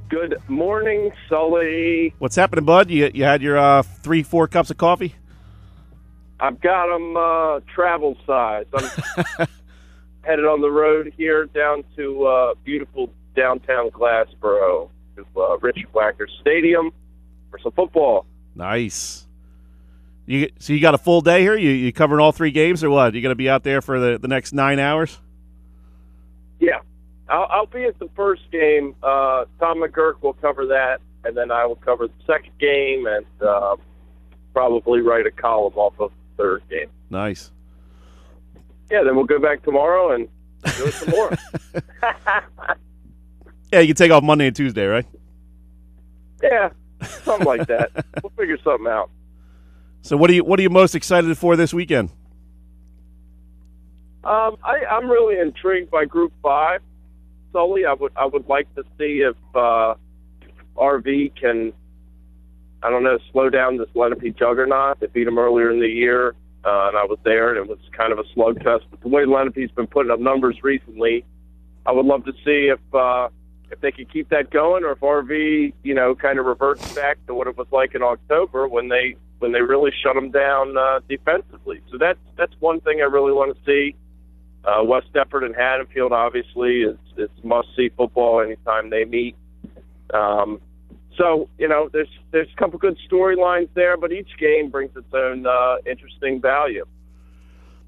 Good morning, Sully. What's happening, bud? You had your 3-4 cups of coffee? I've got them travel size. I'm headed on the road here down to beautiful downtown Glassboro to Richard Wacker Stadium for some football. Nice. So you got a full day here? You covering all 3 games or what? You going to be out there for the next 9 hours? Yeah. I'll be at the first game. Tom McGurk will cover that, and then I will cover the second game and probably write a column off of the third game. Nice. Yeah, then we'll go back tomorrow and do it some more. Yeah, you can take off Monday and Tuesday, right? Yeah, something like that. We'll figure something out. So what are you most excited for this weekend? I'm really intrigued by Group 5. Sully, I would like to see if RV can, I don't know, slow down this Lenape juggernaut. They beat them earlier in the year, and I was there, and it was kind of a slugfest. But the way Lenape's been putting up numbers recently, I would love to see if they could keep that going, or if RV, kind of reverts back to what it was like in October when they really shut them down defensively. So that's one thing I really want to see. West Deptford and Haddonfield, obviously, it's must-see football anytime they meet. So, there's a couple good storylines there, but each game brings its own interesting value.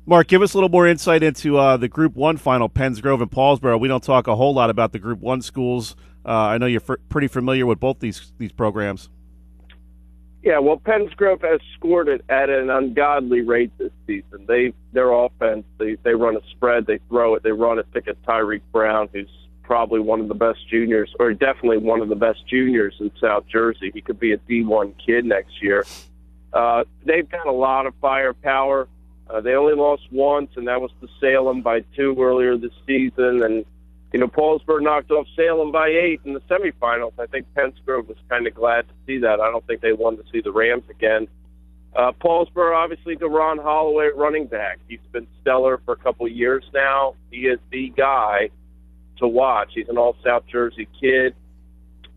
Mark, give us a little more insight into the Group 1 final, Penns Grove and Paulsboro. We don't talk a whole lot about the Group 1 schools. I know you're pretty familiar with both these programs. Yeah, well, Penns Grove has scored it at an ungodly rate this season. Their offense, they run a spread, they throw it, they run it thick at Tyreek Brown, who's probably one of the best juniors, or definitely one of the best juniors in South Jersey. He could be a D1 kid next year. They've got a lot of firepower. They only lost once, and that was to Salem by 2 earlier this season. And, Paulsboro knocked off Salem by 8 in the semifinals. I think Penns Grove was kind of glad to see that. I don't think they wanted to see the Rams again. Paulsboro, obviously, DeRon Holloway, running back. He's been stellar for a couple of years now. He is the guy to watch. He's an all-South Jersey kid.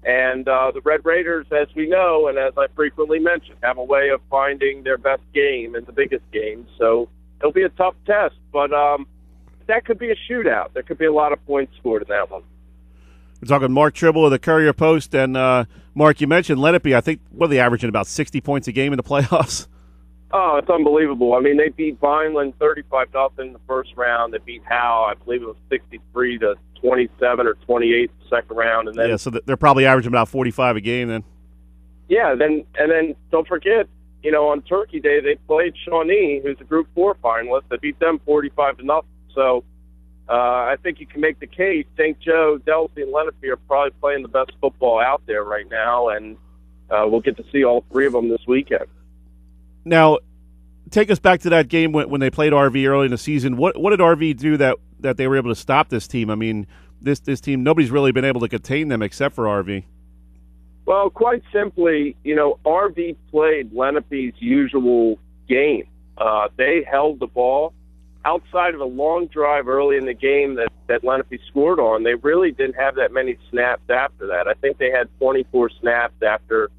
And the Red Raiders, as we know, and as I frequently mention, have a way of finding their best game in the biggest game. So it'll be a tough test, but that could be a shootout. There could be a lot of points scored in that one. We're talking Mark Trible of the Courier-Post, and Mark, you mentioned Lenape. I think, what are they averaging, about 60 points a game in the playoffs? Oh, it's unbelievable. I mean, they beat Vineland 35-0 in the first round. They beat Howe, I believe it was 63-27 or 28 the second round. And then, yeah, so they're probably averaging about 45 a game then. Yeah, and then don't forget, on Turkey Day, they played Shawnee, who's a Group 4 finalist. They beat them 45-0. So I think you can make the case. St. Joe, Delsey, and Lenape are probably playing the best football out there right now, and we'll get to see all 3 of them this weekend. Now, take us back to that game when they played RV early in the season. What did RV do that they were able to stop this team? I mean, this team, nobody's really been able to contain them except for RV. Well, quite simply, RV played Lenape's usual game. They held the ball. Outside of a long drive early in the game that Lenape scored on, they really didn't have that many snaps after that. I think they had 24 snaps after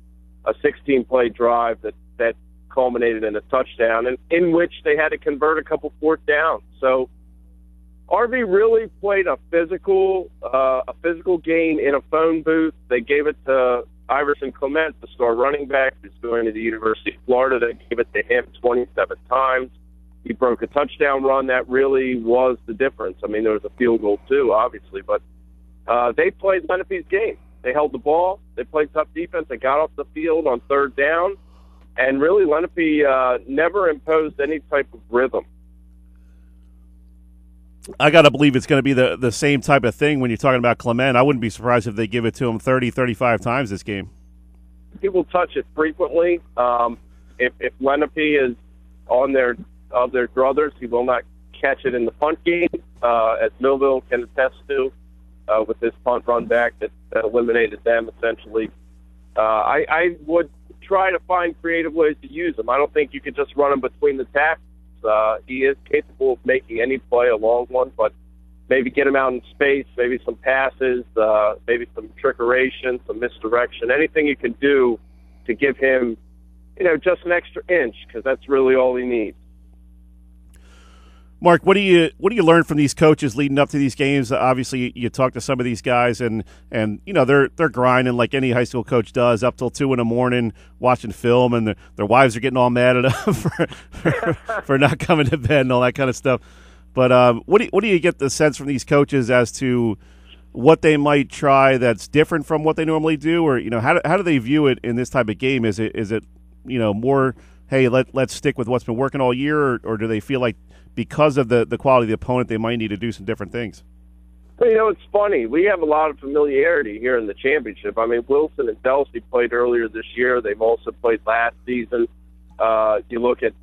a 16-play drive that culminated in a touchdown, and in which they had to convert a couple fourth downs. So RV really played a physical game in a phone booth. They gave it to Iverson Clemente, the star running back who's going to the University of Florida. They gave it to him 27 times. He broke a touchdown run. That really was the difference. I mean, there was a field goal too, obviously, but they played Lenape's game. They held the ball. They played tough defense. They got off the field on third down, and really Lenape never imposed any type of rhythm. I got to believe it's going to be the same type of thing when you're talking about Clemente. I wouldn't be surprised if they give it to him 30, 35 times this game. He will touch it frequently. If Lenape is on their druthers, he will not catch it in the punt game, as Millville can attest to with this punt run back that eliminated them essentially. I would try to find creative ways to use him. I don't think you could just run him between the tackles. He is capable of making any play, a long one, but maybe get him out in space, maybe some passes, maybe some trickeration, some misdirection, anything you can do to give him, just an extra inch, because that's really all he needs. Mark, what do you learn from these coaches leading up to these games? Obviously, you talk to some of these guys, and they're grinding like any high school coach does up till 2 a.m. watching film, and their wives are getting all mad at them for not coming to bed and all that kind of stuff. But what do you get the sense from these coaches as to what they might try that's different from what they normally do, or how do they view it in this type of game? Is it more, hey, let's stick with what's been working all year, or do they feel like because of the quality of the opponent they might need to do some different things? Well, it's funny. We have a lot of familiarity here in the championship. I mean, Wilson and Delsey played earlier this year. They've also played last season. You look at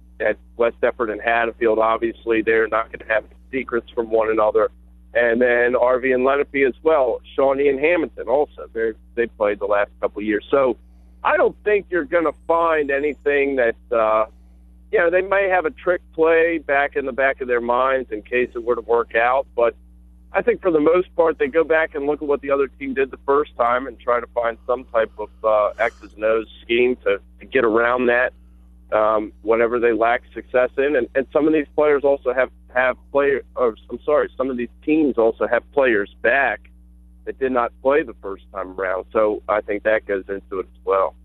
West Deptford and Haddonfield, obviously they're not going to have secrets from one another. And then RV and Lenape as well. Shawnee and Hamilton also. They played the last couple of years. So I don't think you're going to find anything that they may have a trick play back in the back of their minds in case it were to work out. But I think for the most part, they go back and look at what the other team did the first time and try to find some type of X's and O's scheme to get around that, whatever they lack success in. And some of these players also some of these teams also have players back that did not play the first time around. So I think that goes into it as well.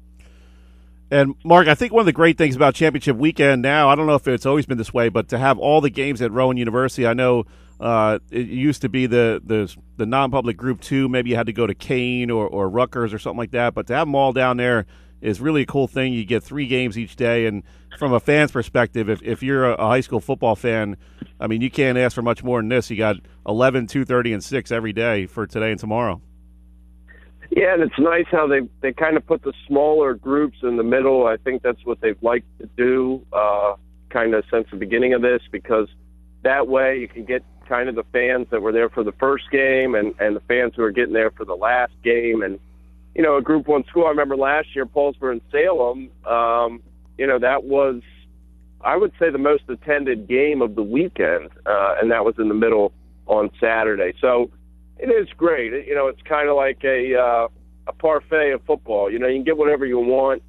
And, Mark, I think one of the great things about championship weekend now, I don't know if it's always been this way, but to have all the games at Rowan University, I know it used to be the non-public Group 2, maybe you had to go to Kane or Rutgers or something like that, but to have them all down there is really a cool thing. You get 3 games each day, and from a fan's perspective, if you're a high school football fan, I mean, you can't ask for much more than this. You got 11, 2:30, and 6 every day for today and tomorrow. Yeah, and it's nice how they kind of put the smaller groups in the middle. I think that's what they've liked to do kind of since the beginning of this, because that way you can get kind of the fans that were there for the first game and the fans who are getting there for the last game. And, a Group 1 school, I remember last year, Paulsboro and Salem, that was, I would say, the most attended game of the weekend, and that was in the middle on Saturday. So it is great. It's kind of like a parfait of football. You can get whatever you want.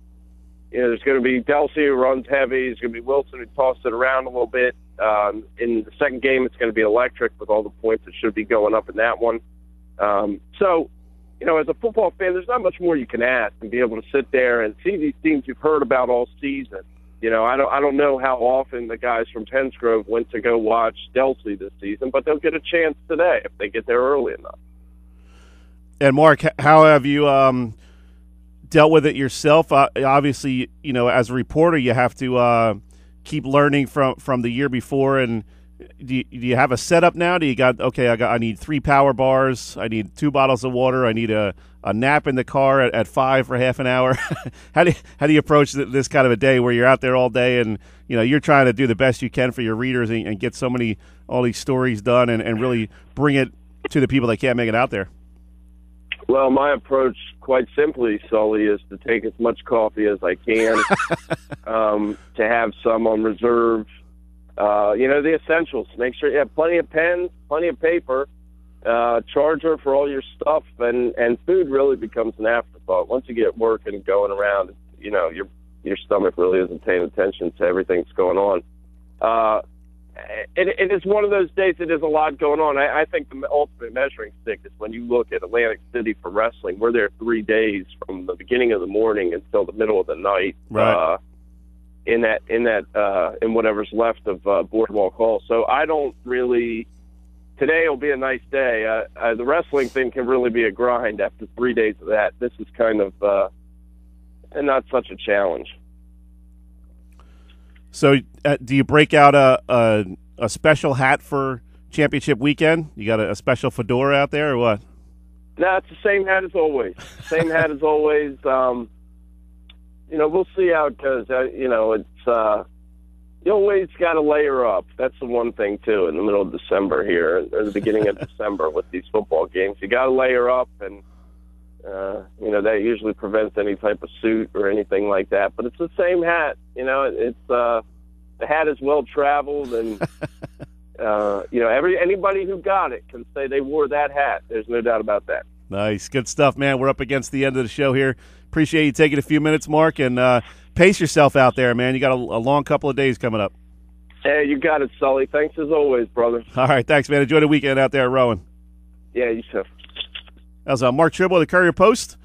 There's going to be Delsey who runs heavy. There's going to be Wilson who tosses it around a little bit. In the second game, it's going to be electric with all the points that should be going up in that one. So, as a football fan, there's not much more you can ask and be able to sit there and see these teams you've heard about all season. I don't know how often the guys from Pensgrove went to go watch Delsey this season, but they'll get a chance today if they get there early enough. And Mark, how have you dealt with it yourself? Obviously, as a reporter, you have to keep learning from the year before. And do you have a setup now? Do you I need 3 power bars, I need 2 bottles of water, I need a nap in the car at 5 for half an hour. How do you approach this kind of a day where you're out there all day and you're trying to do the best you can for your readers and get all these stories done and really bring it to the people that can't make it out there? Well, my approach, quite simply, Sully, is to take as much coffee as I can, to have some on reserve. The essentials. Make sure you have plenty of pens, plenty of paper, charger for all your stuff, and food really becomes an afterthought. Once you get work and going around, your stomach really isn't paying attention to everything that's going on. It is one of those days that there's a lot going on. I think the ultimate measuring stick is when you look at Atlantic City for wrestling. We're there 3 days from the beginning of the morning until the middle of the night. Right. In whatever's left of Boardwalk Hall. So I don't really. Today will be a nice day. The wrestling thing can really be a grind after 3 days of that. This is kind of not such a challenge. So, do you break out a special hat for championship weekend? You got a special fedora out there, or what? No, it's the same hat as always. Same hat as always. We'll see how it goes. It's you always got to layer up. That's the one thing too. In the middle of December here, or the beginning of December with these football games, you got to layer up, and that usually prevents any type of suit or anything like that. But it's the same hat. It's the hat is well traveled, and Anybody who got it can say they wore that hat. There's no doubt about that. Nice. Good stuff, man. We're up against the end of the show here. Appreciate you taking a few minutes, Mark, and pace yourself out there, man. You got a long couple of days coming up. Hey, you got it, Sully. Thanks as always, brother. All right, thanks, man. Enjoy the weekend out there at Rowan. Yeah, you too. That was Mark Trible of the Courier-Post.